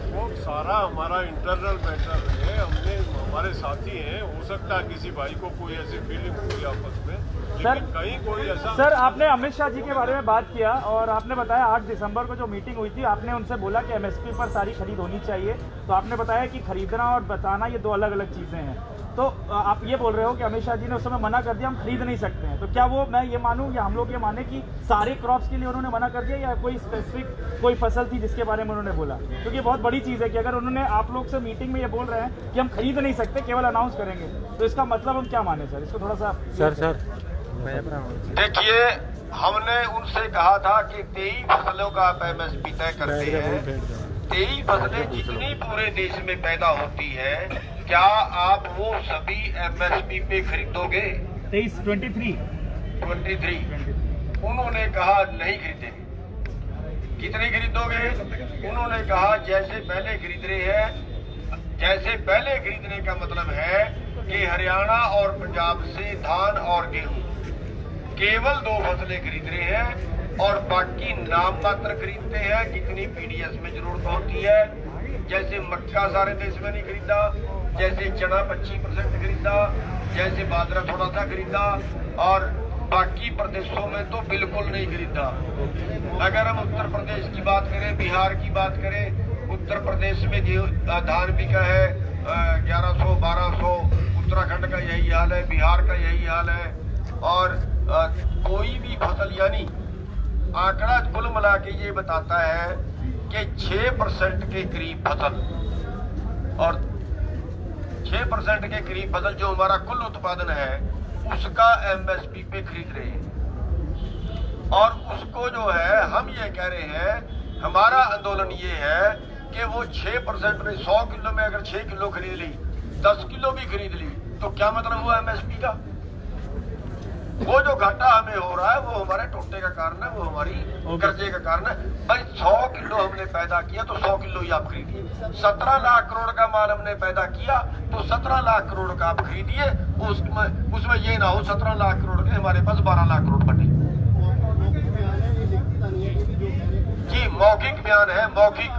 Speaker 2: वो सारा हमारा इंटरनल मैटर है। हमने हमारे साथी हैं, हो सकता है किसी भाई को कोई ऐसी फीलिंग हुई आपस में, लेकिन कहीं कोई ऐसा।
Speaker 9: सर, आपने अमित शाह जी के बारे में बात किया और आपने बताया 8 दिसंबर को जो मीटिंग हुई थी आपने उनसे बोला कि MSP पर सारी खरीद होनी चाहिए। तो आपने बताया कि खरीदना और बताना ये 2 अलग अलग चीज़ें हैं। तो आप ये बोल रहे हो कि अमित शाह जी ने उस समय मना कर दिया हम खरीद नहीं सकते हैं। तो क्या वो मैं ये मानूं या हम लोग ये माने कि सारे क्रॉप्स के लिए उन्होंने मना कर दिया, या कोई स्पेसिफिक कोई फसल थी जिसके बारे में उन्होंने बोला? क्योंकि बहुत बड़ी चीज़ है कि अगर उन्होंने आप लोग से मीटिंग में ये बोल रहे हैं कि हम खरीद नहीं सकते, केवल अनाउंस करेंगे, तो इसका मतलब हम क्या माने सर? इसको थोड़ा सा
Speaker 3: सर
Speaker 7: देखिए, हमने उनसे कहा था कि 23 फसलों का आप MSP तय करते हैं। 23 फसलें जितनी पूरे देश में पैदा होती है, क्या आप वो सभी MSP पे खरीदोगे?
Speaker 9: 23
Speaker 7: उन्होंने कहा नहीं खरीदेंगे। कितनी खरीदोगे? उन्होंने कहा जैसे पहले खरीद रहे हैं। जैसे पहले खरीदने का मतलब है कि हरियाणा और पंजाब से धान और गेहूं केवल 2 फसलें खरीद रहे हैं और बाकी नाम मात्र खरीदते हैं जितनी PDS में जरूरत होती है। जैसे मक्का सारे देश में नहीं खरीदा, जैसे चना 25% खरीदा, जैसे बाजरा थोड़ा सा खरीदा, और बाकी प्रदेशों में तो बिल्कुल नहीं खरीदा। अगर हम उत्तर प्रदेश की बात करें, बिहार की बात करें, उत्तर प्रदेश में धान बिका है 1100-1200, उत्तराखंड का यही हाल है, बिहार का यही हाल है। और कोई भी फसल, यानी आंकड़ा कुल मिला के ये बताता है कि 6% के करीब फसल, और 6% के करीब फसल जो हमारा कुल उत्पादन है उसका MSP पे खरीद रहे हैं। और उसको जो है हम ये कह रहे हैं, हमारा आंदोलन ये है कि वो 6% में 100 किलो में अगर 6 किलो खरीद ली, 10 किलो भी खरीद ली, तो क्या मतलब हुआ MSP का? वो जो घाटा हमें हो रहा है वो हमारे टोटे का कारण है, वो हमारी कर्जे का कारण है। भाई 100 किलो हमने पैदा किया तो 100 किलो ही आप खरीदिए। 17 लाख करोड़ का माल हमने पैदा किया तो 17 लाख करोड़ का आप खरीदिए। उसमें ये ना हो 17 लाख करोड़ के हमारे पास 12 लाख करोड़ बटे। जी, मौखिक बयान है, मौखिक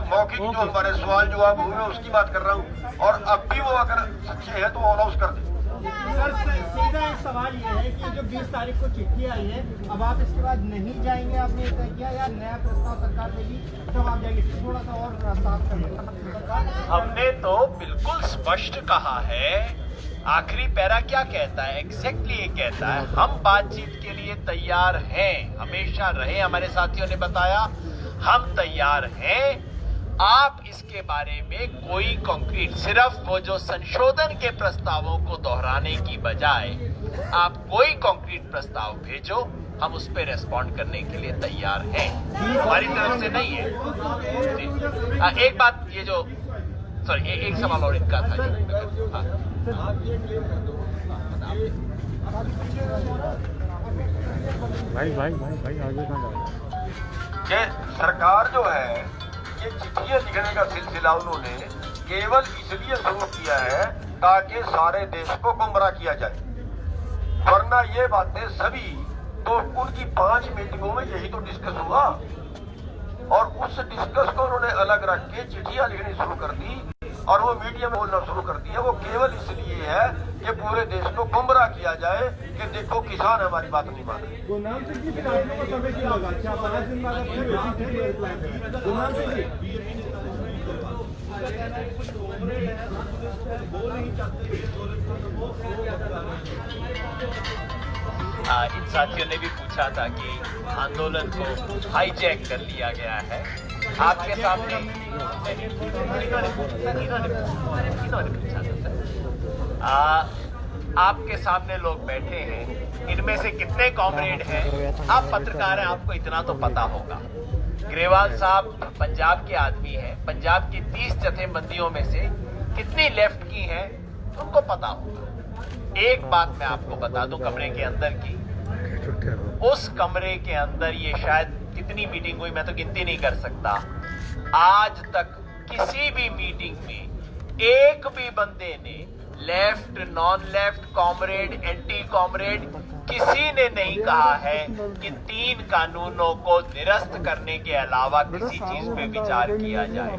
Speaker 7: जो हमारे सवाल जवाब हुए उसकी बात कर रहा हूँ। और अब भी वो अगर सच्चे हैं तो अनाउंस कर दें।
Speaker 10: सर, सीधा एक सवाल ये है कि जो 20 तारीख को चिट्ठी आई है, अब आप इसके बाद नहीं जाएंगे, आपने तय किया, या नया प्रस्ताव सरकार देगी तब आप जाएंगे? थोड़ा सा और साफ कर।
Speaker 1: हमने तो बिल्कुल स्पष्ट कहा है। आखिरी पैरा क्या कहता है? एग्जैक्टली ये कहता है हम बातचीत के लिए तैयार हैं, हमेशा रहे। हमारे साथियों ने बताया हम तैयार हैं। आप इसके बारे में कोई कंक्रीट, सिर्फ वो जो संशोधन के प्रस्तावों को दोहराने की बजाय आप कोई कंक्रीट प्रस्ताव भेजो, हम उस पर रेस्पॉन्ड करने के लिए तैयार हैं। हमारी तरफ से नहीं है जी। एक बात, ये जो सॉरी एक सवाल और इनका था।
Speaker 3: भाई आगे ना जाओ।
Speaker 7: ये सरकार जो है, ये चिट्ठियां लिखने का सिलसिला उन्होंने केवल इसलिए शुरू किया है ताकि सारे देश को गुमराह किया जाए, वरना ये बातें सभी तो उनकी 5 मीटिंगों में यही तो डिस्कस हुआ। और उस डिस्कस को उन्होंने अलग रख के चिट्ठियां लिखनी शुरू कर दी और वो मीडिया में बोलना शुरू कर दिया। वो केवल इसलिए है कि पूरे देश को गुमराह किया जाए कि देखो किसान हमारी बात नहीं मान रहे।
Speaker 10: गुमनाम सिंह जी, फिर आप लोगों को समय क्यों लगा? क्या 5 दिन बाद आपने बेसिक चिट्ठी रिप्लाई की? गुमनाम सिंह जी,
Speaker 1: इन साथियों ने भी पूछा था कि आंदोलन को हाईजैक कर लिया गया है। आपके सामने आपके सामने लोग बैठे हैं, इनमें से कितने कॉमरेड हैं? आप पत्रकार हैं, आपको इतना तो पता होगा। ग्रेवाल साहब पंजाब के आदमी हैं, पंजाब की 30 जथेबंदियों में से कितनी लेफ्ट की हैं उनको पता होगा। एक बात मैं आपको बता दूं कमरे के अंदर की, उस कमरे के अंदर ये शायद कितनी मीटिंग हुई मैं तो गिनती नहीं कर सकता, आज तक किसी भी मीटिंग में एक भी बंदे ने left, non left, comrade, anti comrade, किसी ने नहीं कहा है कि 3 कानूनों को निरस्त करने के अलावा किसी चीज पे विचार किया जाए।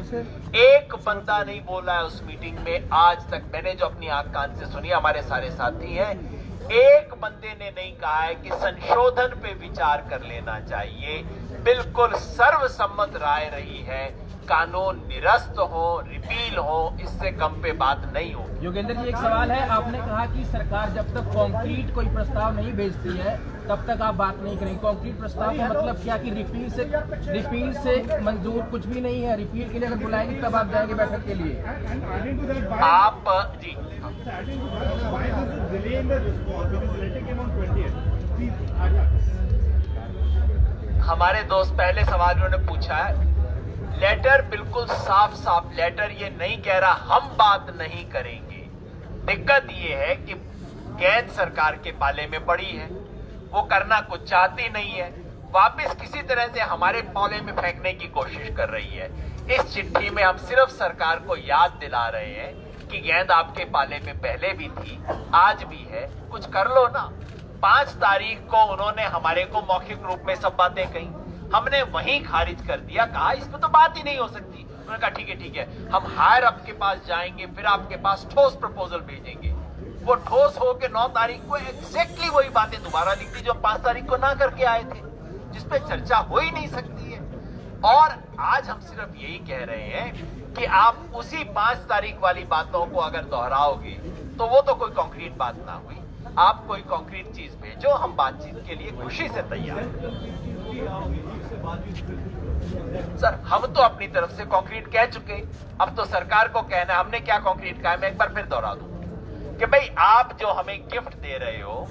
Speaker 1: एक बंदा नहीं बोला है उस मीटिंग में आज तक, मैंने जो अपनी आंख कान से सुनी, हमारे सारे साथी हैं, एक बंदे ने नहीं कहा है कि संशोधन पे विचार कर लेना चाहिए। बिल्कुल सर्वसम्मत राय रही है, कानून निरस्त हो, रिपील हो, इससे कम पे बात नहीं हो।
Speaker 11: योगेंद्र जी, एक सवाल है, आपने कहा कि सरकार जब तक कॉन्क्रीट कोई प्रस्ताव नहीं भेजती है तब तक आप बात नहीं करेंगे। कॉन्क्रीट प्रस्ताव का मतलब क्या कि रिपील से मंजूर कुछ भी नहीं है? रिपील के लिए अगर बुलाएंगे तब आप जाएंगे बैठक के लिए?
Speaker 1: आप जी हमारे दोस्त पहले सवाल उन्होंने पूछा है, लेटर बिल्कुल साफ साफ लेटर ये नहीं कह रहा हम बात नहीं करेंगे। दिक्कत ये है कि गेंद सरकार के पाले में पड़ी है, वो करना कुछ चाहती नहीं है, वापस किसी तरह से हमारे पाले में फेंकने की कोशिश कर रही है। इस चिट्ठी में हम सिर्फ सरकार को याद दिला रहे हैं कि गेंद आपके पाले में पहले भी थी, आज भी है, कुछ कर लो ना। 5 तारीख को उन्होंने हमारे को मौखिक रूप में सब बातें कही, हमने वहीं खारिज कर दिया, कहा इसमें तो बात ही नहीं हो सकती। उन्होंने कहा ठीक है, हम हायर अप के पास जाएंगे, फिर आपके पास ठोस प्रपोजल भेजेंगे। वो ठोस हो के 9 तारीख को एग्जैक्टली वही बातें दोबारा लिख दी जो 5 तारीख को ना करके आए थे, जिसपे चर्चा हो ही नहीं सकती है। और आज हम सिर्फ यही कह रहे हैं कि आप उसी 5 तारीख वाली बातों को अगर दोहराओगे तो वो तो कोई कॉन्क्रीट बात ना हुई। आप कोई कॉन्क्रीट चीज भेजो, हम बातचीत के लिए खुशी से तैयार हैं। सर, हम तो अपनी तरफ से कंक्रीट कह चुके, अब तो सरकार को कहना है। हमने क्या कंक्रीट कहा है, मैं एक बार फिर दोहरा दूं कि भाई आप जो हमें गिफ्ट दे रहे हो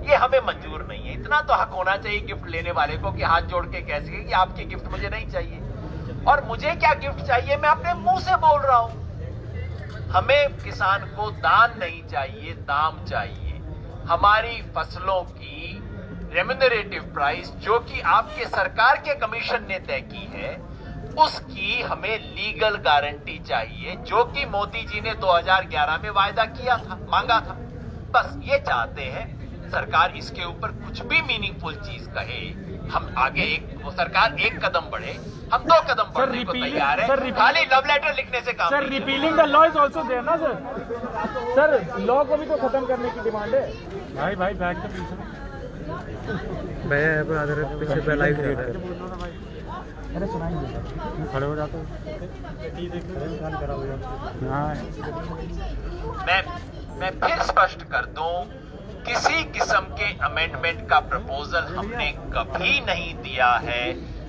Speaker 1: ये हमें मंजूर नहीं है। इतना तो हक होना चाहिए गिफ्ट लेने वाले को कि हाथ जोड़ के कह सके कि आपकी गिफ्ट मुझे नहीं चाहिए। और मुझे क्या गिफ्ट चाहिए, मैं अपने मुंह से बोल रहा हूं। हमें किसान को दान नहीं चाहिए, दाम चाहिए। हमारी फसलों की रेम्यूनरेटिव प्राइस जो कि आपके सरकार के कमीशन ने तय की है, उसकी हमें लीगल गारंटी चाहिए, जो कि मोदी जी ने 2011 में वायदा किया था, मांगा था। बस ये चाहते हैं सरकार इसके ऊपर कुछ भी मीनिंगफुल चीज कहे, हम आगे सरकार 1 कदम बढ़े, हम 2 कदम बढ़ने को तैयार है। खाली लव लेटर लिखने से काम
Speaker 9: sir, repealing the law is also there ना सर? सर, लॉ को भी तो खत्म करने की डिमांड है। भाई बैग के पीछे पीछे पे लाइव क्रिएट कर। अरे सुनाएंगे, खड़े हो जाते
Speaker 1: मैं फिर स्पष्ट कर दूं, किसी किस्म के अमेंडमेंट का प्रपोजल हमने कभी नहीं दिया है।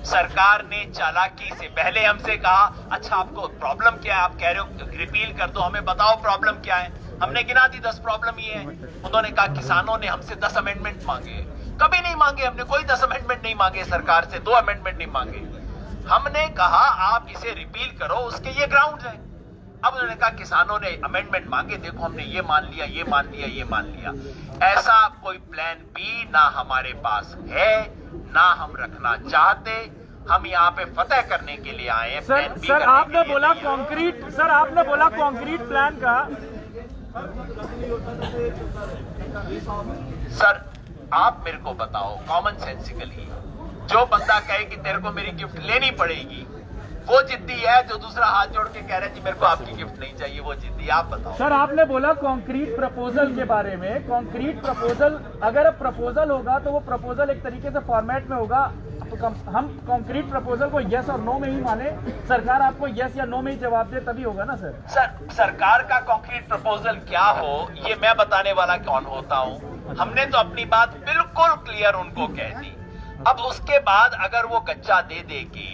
Speaker 1: सरकार ने चालाकी से पहले हमसे कहा, अच्छा आपको प्रॉब्लम क्या है, आप कह रहे हो रिपील कर दो, हमें बताओ प्रॉब्लम क्या है। हमने गिना दी 10 प्रॉब्लम ये है। उन्होंने कहा किसानों ने हमसे 10 अमेंडमेंट मांगे, कभी नहीं मांगे हमने, कोई 10 अमेंडमेंट नहीं मांगे सरकार से, 2 अमेंडमेंट नहीं मांगे। हमने कहा आप इसे रिपील करो, उसके ये ग्राउंड है। अब उन्होंने कहा किसानों ने अमेंडमेंट मांगे, देखो हमने ये मान लिया, ये मान लिया, ये मान लिया। ऐसा कोई प्लान बी ना हमारे पास है, ना हम रखना चाहते। हम यहाँ पे फतह करने के लिए आए हैं।
Speaker 9: सर आपने बोला कंक्रीट, सर आपने बोला कंक्रीट प्लान का।
Speaker 1: सर आप मेरे को बताओ कॉमन सेंसिकली, जो बंदा कहे कि तेरे को मेरी गिफ्ट लेनी पड़ेगी, वो जिद्दी है। जो दूसरा हाथ जोड़ के कह रहा है कि मेरे को आपकी गिफ्ट नहीं चाहिए, वो जिद्दी। आप बताओ
Speaker 9: सर, आपने बोला कंक्रीट प्रपोजल के बारे में। कंक्रीट प्रपोजल, अगर प्रपोजल होगा तो वो प्रपोजल एक तरीके से फॉर्मेट में होगा, तो हम कंक्रीट प्रपोजल को यस और नो में ही माने, सरकार आपको यस या नो में ही जवाब दे, तभी होगा ना सर?
Speaker 1: सरकार का कंक्रीट प्रपोजल क्या हो ये मैं बताने वाला कौन होता हूं? हमने तो अपनी बात बिल्कुल क्लियर उनको कह दी। अब उसके बाद अगर वो कच्चा दे के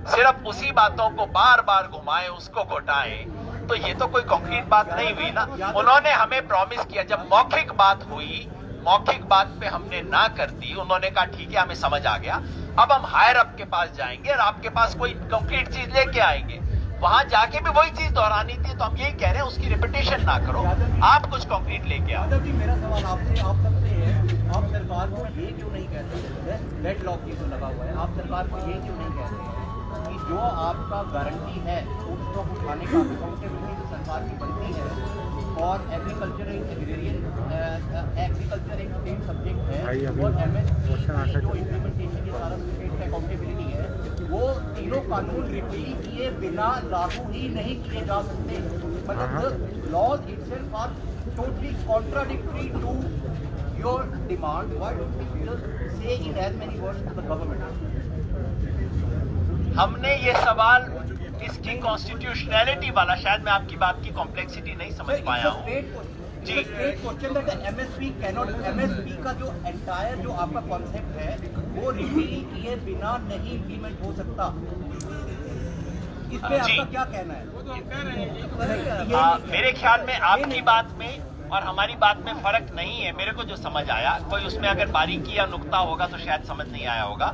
Speaker 1: सिर्फ उसी बातों को बार बार घुमाएं, उसको घटाएं, तो ये तो कोई कॉन्क्रीट बात नहीं हुई ना। उन्होंने हमें प्रॉमिस किया, जब मौखिक बात हुई, मौखिक बात पे हमने ना कर दी, उन्होंने कहा ठीक है हमें समझ आ गया, अब हम हायर अप के पास जाएंगे और आपके पास कोई कॉन्क्रीट चीज लेके आएंगे। वहां जाके भी वही चीज दोहरानी थी, तो हम यही कह रहे हैं उसकी रिपीटेशन ना करो, आप कुछ कॉन्क्रीट लेके आओ।
Speaker 8: यादव जी, मेरा सवाल आपसे, आप सबसे है, आप सरकार को ये क्यों नहीं कहते, डेडलॉक ये जो लगा हुआ है, आप सरकार को ये क्यों नहीं कहते कि जो आपका गारंटी है उसको उठाने का अकाउंटेबिलिटी तो सरकार की बनती है, और एग्रीकल्चर एक स्टेट सब्जेक्ट है, और एमएसपी जो इम्प्लीमेंटेशन ये सारा स्टेट का अकाउंटेबिलिटी है, वो तीनों कानून रिपील किए बिना लागू ही नहीं किए जा सकते। मतलब laws itself are totally contradictory to your demand. Why don't you just say in as many words to the government?
Speaker 1: हमने ये सवाल इसकी कॉन्स्टिट्यूशनैलिटी वाला, शायद मैं आपकी बात की कॉम्प्लेक्सिटी नहीं समझ पाया हूँ ji.
Speaker 8: Question that MSP cannot, MSP का जो एंटायर जो आपका कॉन्सेप्ट है वो रिपील किए बिना नहीं इम्प्लीमेंट हो सकता। इस पे आपका क्या कहना है?
Speaker 1: मेरे ख्याल में आपकी बात में और हमारी बात में फर्क नहीं है। मेरे को जो समझ आया, कोई उसमें अगर बारीकी या नुक्ता होगा तो शायद समझ नहीं आया होगा।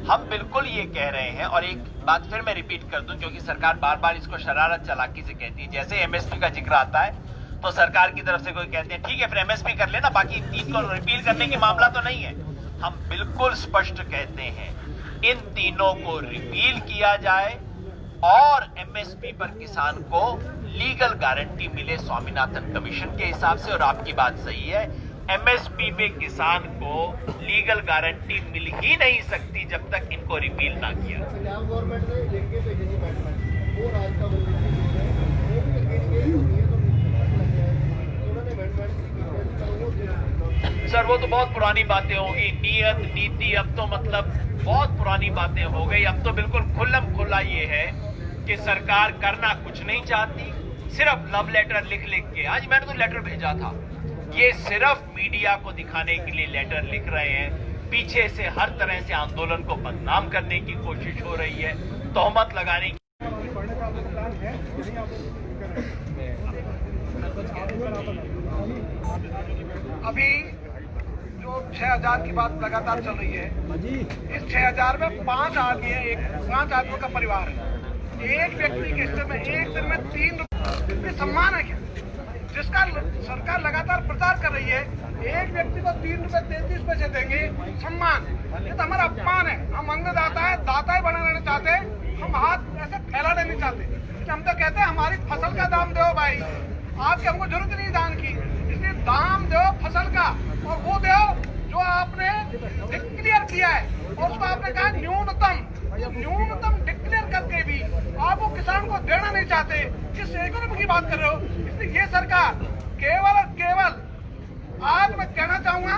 Speaker 1: हम बिल्कुल ये कह रहे हैं, और एक बात फिर मैं रिपीट कर दूं क्योंकि सरकार बार बार इसको शरारत चालाकी से कहती है। जैसे एमएसपी का जिक्र आता है तो सरकार की तरफ से कोई कहते हैं ठीक है फिर एमएसपी कर लेना, बाकी 3 को रिपील करने की मामला तो नहीं है। हम बिल्कुल स्पष्ट कहते हैं इन तीनों को रिपील किया जाए और एमएसपी पर किसान को लीगल गारंटी मिले स्वामीनाथन कमीशन के हिसाब से। और आपकी बात सही है, एमएसपी पे किसान को लीगल गारंटी मिल ही नहीं सकती जब तक इनको रिपील ना किया। सर वो तो बहुत पुरानी बातें होगी, नियत नीति अब तो मतलब बहुत पुरानी बातें हो गई। अब तो बिल्कुल खुल्लम खुल्ला ये है कि सरकार करना कुछ नहीं चाहती, सिर्फ लव लेटर लिख लिख के, आज मैंने तो लेटर भेजा था, ये सिर्फ मीडिया को दिखाने के लिए लेटर लिख रहे हैं। पीछे से हर तरह से आंदोलन को बदनाम करने की कोशिश हो रही है, तोहमत लगाने की।
Speaker 6: अभी जो 6000 की बात लगातार चल रही है, इस 6000 में 5 आदमी है, 5 आदमियों का परिवार है। एक व्यक्ति के हिस्से में एक दिन में 3 रुपये सम्मान है क्या, जिसका सरकार लगातार प्रचार कर रही है। एक व्यक्ति को 3 रुपये 33 पैसे देंगे सम्मान, ये तो हमारा अपमान है। हम अन्नदाता है, दाता ही बना रहना चाहते हैं, हम हाथ ऐसे फैलाने नहीं चाहते। हम तो कहते हैं हमारी फसल का दाम दो भाई, आपकी हमको जरूरत नहीं दान की, इसलिए दाम दो फसल का, और वो दो जो आपने डिक्लेयर किया है, और उसको आपने कहा न्यूनतम डिक्लेयर करके भी आप वो किसान को देना नहीं चाहते। किस इकोनॉमी की बात कर रहे हो? इसलिए ये सरकार केवल और केवल, आज मैं कहना चाहूंगा,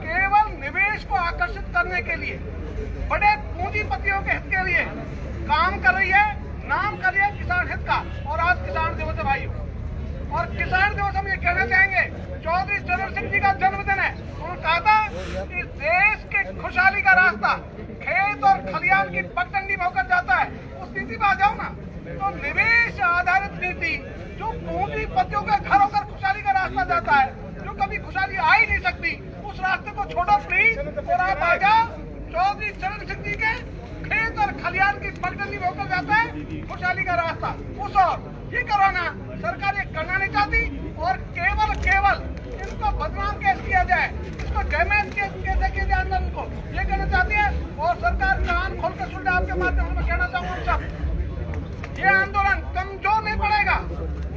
Speaker 6: केवल निवेश को आकर्षित करने के लिए, बड़े पूंजीपतियों के हित के लिए काम कर रही है, नाम कर रही है किसान हित का। और आज किसान दिवस है भाई, और किसान दिवस हम ये कहना चाहेंगे, चौधरी चरण सिंह जी का जन्मदिन है। उन्होंने कहा था कि देश के खुशहाली का रास्ता खेत और खलियान की पगडंडी में होकर जाता है। उस नीति में आ जाओ ना, तो निवेश आधारित नीति जो पूंजीपतियों के घर होकर खुशहाली का रास्ता जाता है, जो कभी खुशहाली आ ही नहीं सकती, उस रास्ते को छोड़ो प्लीज, और आप आ जाओ चौधरी चरण सिंह जी के खेत और खलियान की पगडंडी में होकर जाता है खुशहाली का रास्ता, उस और ये कराना सरकार ये करना नहीं चाहती। और केवल इनको बदनाम केस किया जाए, इसको डैमेज केस कैसे किया जाए आंदोलन को, ये कहना चाहती है। और सरकार कान खोल कर सुन, आपके माध्यम से कहना चाहूंगा सब, ये आंदोलन कमजोर नहीं पड़ेगा,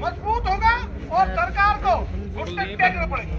Speaker 6: मजबूत होगा, और सरकार को घुटने टेकना पड़ेगा।